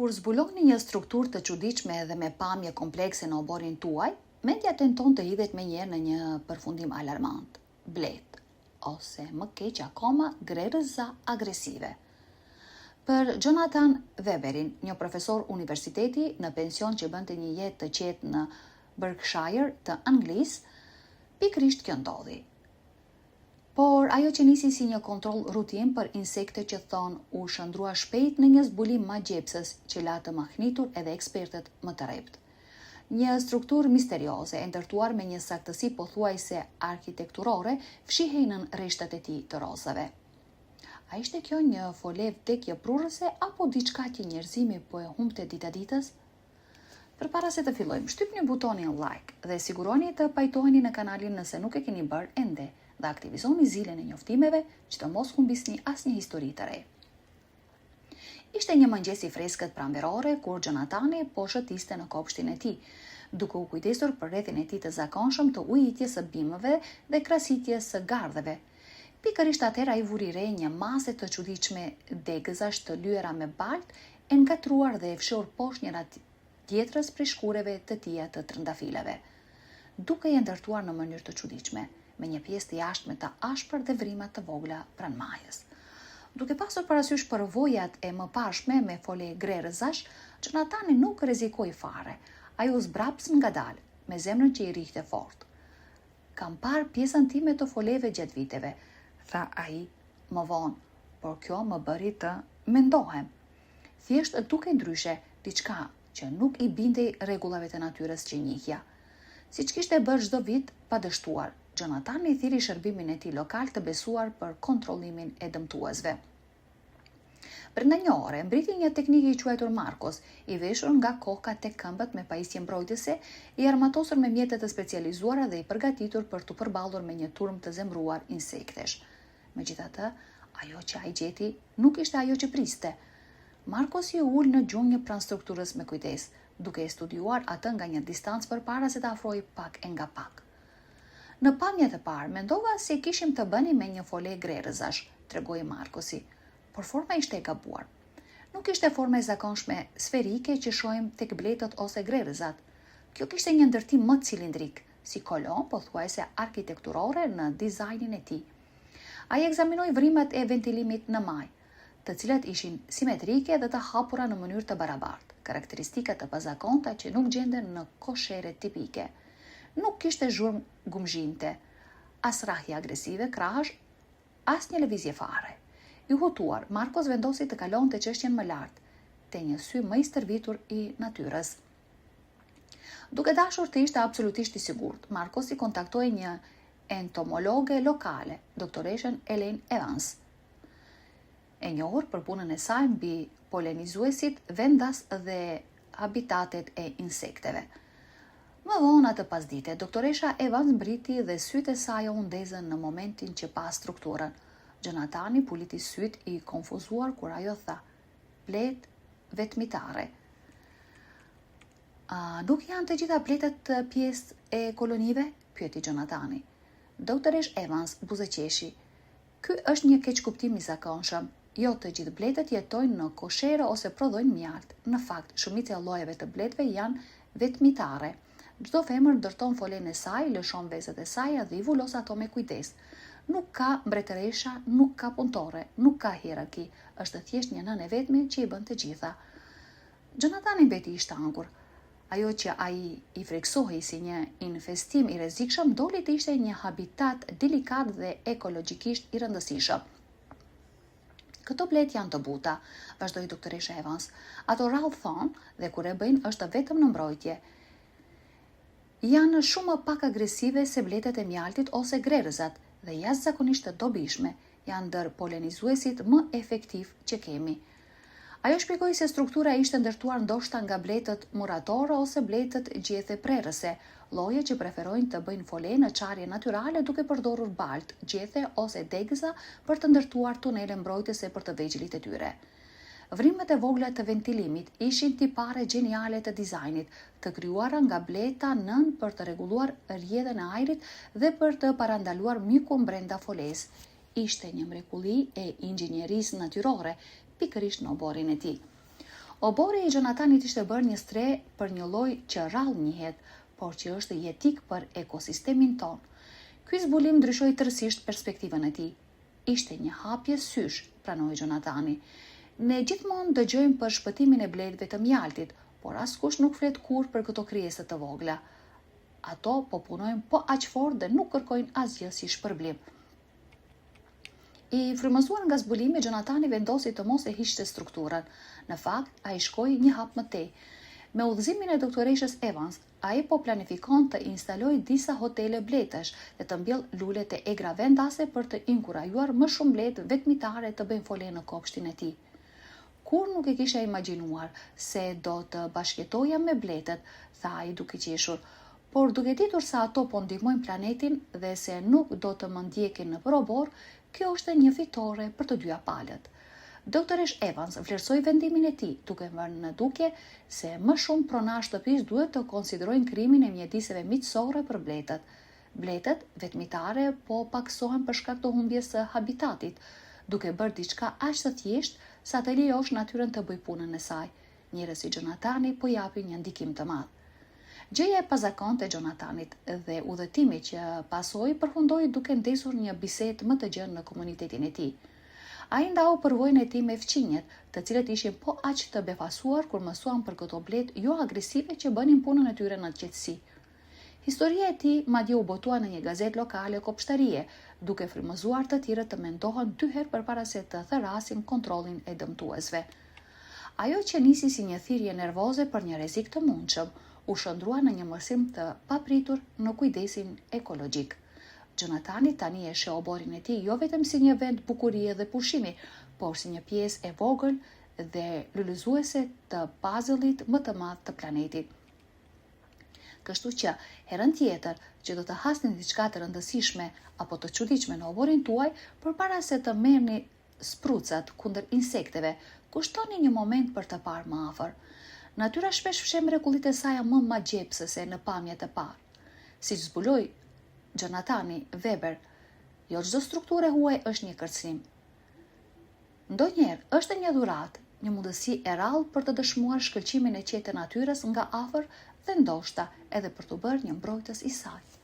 Kur zbuloni një strukturë të çuditshme dhe me pamje komplekse në oborin tuaj, mendja tenton të hidhet menjëherë në një përfundim alarmant, blet, ose më keq akoma grerëza agresive. Për Jonathan Weberin, një profesor universiteti në pension që bënte një jetë të qetë në Berkshire të Anglisë, pikërisht kjo ndodhi. Por ajo që nisi si një kontroll rutin për insekte që thonë u shëndrua shpejt në një zbulim magjepsës që la të mahnitur edhe ekspertët më të rrept. Një strukturë misterioze e ndërtuar me një saktësi pothuajse arkitekturore fshihej nën rreshtat e tij të rozave. A ishte kjo një fole vdekje prurëse apo diçka që njerëzimi po e humbte ditaditës? Përpara se të fillojmë, shtypni butonin like dhe siguroni të pajtoheni në kanalin nëse nuk e keni bërë ende dhe aktivizoni zilën e njoftimeve që të mos humbisni asnjë histori të re. Ishte një mëngjes i freskët pranverore kur Jonathani po shëtiste në kopshtin e tij, duke u kujdesur për rrethin e tij të zakonshëm të ujitjes së bimëve dhe krasitjes së gardheve. Pikërisht atëherë ai vuri re një mase të çuditshme degëzash të lyera me balt, e ngatruar dhe e fshur poshtë njëra tjetrës prej shkureve të tija të trëndafileve, duke i ndërtuar në mënyrë të çuditshme, me një pjesë të jashtme të ashpër dhe vrimat të vogla pranë majës. Duke pasur parasysh përvojat e mëparshme me fole grerëzash, Jonathani nuk rrezikoi fare. Ai u zbraps ngadalë, me zemrën që i rrihte fort. Kam parë pjesën time të foleve gjatë viteve, tha ai më vonë, por kjo më bëri të mendohem. Thjesht duke ndryshe, diçka që nuk i bindej rregullave të natyrës që njihja. Siç kishte bërë çdo vit pa dështuar, Jonathani thiri shërbimin e tij lokal të besuar për kontrollimin e dëmtuesve. Brenda një ore, mbriti një teknik i quajtur Marcos, i veshur nga koka tek këmbët me pajisje mbrojtëse, i armatosur me mjete të specializuara dhe i përgatitur për të përballur me një turm të zemruar insektesh. Megjithatë, ajo që ai gjeti nuk ishte ajo që priste. Marcos i ul në gjunjë pranë strukturës me kujdes, duke e studiuar atë nga një distancë përpara se të afrojë pak e nga pak. Në pamjet e parë, mendova se kishim të bënim me një fole grerëzash, tregoi Marcosi, por forma ishte e gabuar. Nuk ishte forma e zakonshme sferike që shohim tek bletët ose grerëzat. Kjo kishte një ndërtim më cilindrik, si kolon pothuajse arkitekturore në dizajnin e tij. Ai ekzaminoi vrimat e ventilimit në maj, të cilat ishin simetrike dhe të hapura në mënyrë të barabartë, karakteristika të pazakonta që nuk gjenden në koshere tipike. Nuk kishte zhurmë gumzhimte, as rrahje agresive krahësh, as një lëvizje fare. I hutuar, Marcos vendosi të kalonte çështjen më lart, te një sy më i stërvitur i natyrës. Duke dashur të ishte absolutisht i sigurt, Marcos i kontaktoi një entomologe lokale, doktoreshën Elaine Evans, e njohur për punën e saj mbi polenizuesit, vendas dhe habitatet e insekteve. Më vonë atë pasdite, doktoresha Evans mbriti dhe sytë e saj u ndezën në momentin që pa strukturën. Jonathani puliti sytë i konfuzuar kur ajo tha: "Blet vetmitare." Nuk janë të gjitha bletët pjesë e kolonive? Pyeti Jonathani. Doktoresh Evans buzëqeshi. Ky është një keqkuptim i zakonshëm. Jo të gjithë bletët jetojnë në koshere ose prodhojnë mjalt. Në fakt, shumica e llojeve të bletëve janë vetmitare. Çdo femër ndërton folen e saj, lëshon vezët e saj dhe i vulos ato me kujdes. Nuk ka mbretëresha, nuk ka punëtore, nuk ka hierarki. Është thjesht një nënë e vetme që i bën të gjitha. Jonathani mbeti i shtangur. Ajo që ai i friksohej si një infestim i rrezikshëm doli të ishte një habitat delikat dhe ekologjikisht i rëndësishëm. Këto blet janë të buta, vazhdoi doktoresha Evans. Ato rrallë thonë dhe kur e bëjnë është vetëm në mbrojtje. Janë shumë më pak agresive se bletët e mjaltit ose grerëzat dhe jashtëzakonisht të dobishme, janë ndër polenizuesit më efektiv që kemi. Ajo shpjegoi se struktura ishte ndërtuar ndoshta nga bletët muratore ose bletët gjethe prerëse, lloje që preferojnë të bëjnë fole në çarje natyrale duke përdorur balt, gjethe ose degëza për të ndërtuar tunele mbrojtëse për të vegjëlit e tyre. Vrimet e vogla të ventilimit ishin tipare gjeniale të dizajnit, të krijuara nga bleta nën për të rregulluar rrjedhën e ajrit dhe për të parandaluar mykun brenda foles. Ishte një mrekulli e inxhinierisë natyrore, pikërisht në oborin e tij. Obori i Gjonatanit ishte bërë një stre për një lloj që rrallë njihet, por që është jetik për ekosistemin ton. Ky zbulim ndryshoi tërësisht perspektivën e tij. Ishte një hapje sysh, pranoi Gjonatani. Ne gjithmonë dëgjojmë për shpëtimin e blerëve të mjaltit, por askush nuk flet kurrë për këto krijesa të vogla. Ato po punojnë po aq fort dhe nuk kërkojnë asgjë si shpërblim. I frymëzuar nga zbulimi, Gjonatani vendosi të mos e hiqte strukturën. Në fakt, ai shkoi një hap më tej. Me udhëzimin e doktoreshës Evans, ai po planifikon të instalojë disa hotele bletësh dhe të mbjell lulet e egra vendase për të inkurajuar më shumë bletë vetmitare të bëjnë fole në kopshtin e tij. Kur nuk e kisha imagjinuar se do të bashkëtoja me bletët, tha ai duke qeshur, por duke ditur se ato po ndihmojnë planetin dhe se nuk do të më ndjekin në probor, kjo është një fitore për të dyja palët. Doktoresh Evans vlerësoi vendimin e tij, duke vënë në dukje se më shumë pronar shtëpisë duhet të konsiderojnë krimin e mjediseve miqësore për bletët. Bletët vetmitare po paksohen për shkak të humbjes së habitatit, duke bërë diçka aq të thjeshtë sa të lejosh natyrën të bëjë punën e saj. Njerëz si Gjonatani po japin një ndikim të madh. Gjëja e pazakonte e Gjonatanit dhe udhëtimi që pasoi përfundoi duke ndesur një bisedë më të gjerë në komunitetin e tij. Ai ndau përvojën e tij me fqinjet, të cilët ishin po aq të befasuar kur mësuan për këto bletë jo agresive që bënin punën e tyre në qetësi. Historia e tij madje u botua në një gazetë lokale kopshtarie, duke frymëzuar të tjerët të mendohen dy herë përpara se të therasin kontrollin e dëmtuesve. Ajo që nisi si një thirrje nervoze për një rrezik të mundshëm, u shndrua në një mësim të papritur në kujdesin ekologjik. Gjonatani tani e sheh oborin e tij jo vetëm si një vend bukurie dhe pushimi, por si një pjesë e vogël dhe lulëzuese të puzzle-it më të madh të planetit. Kështu që, herën tjetër që do të hasni diçka të rëndësishme apo të çuditshme në oborin tuaj, përpara se të merrni sprucat kundër insekteve, kushtoni një moment për të parë më afër. Natyra shpesh fshe mrekullitë e saj më magjepsëse në pamjet e parë. Siç zbuloi Gjonatani Weber, jo çdo strukturë huaj është një kërcënim. Ndonjëherë është një dhuratë, një mundësi e rrallë për të dëshmuar shkëlqimin e qetë të natyrës nga afër dhe ndoshta edhe për të bërë një mbrojtës i saj.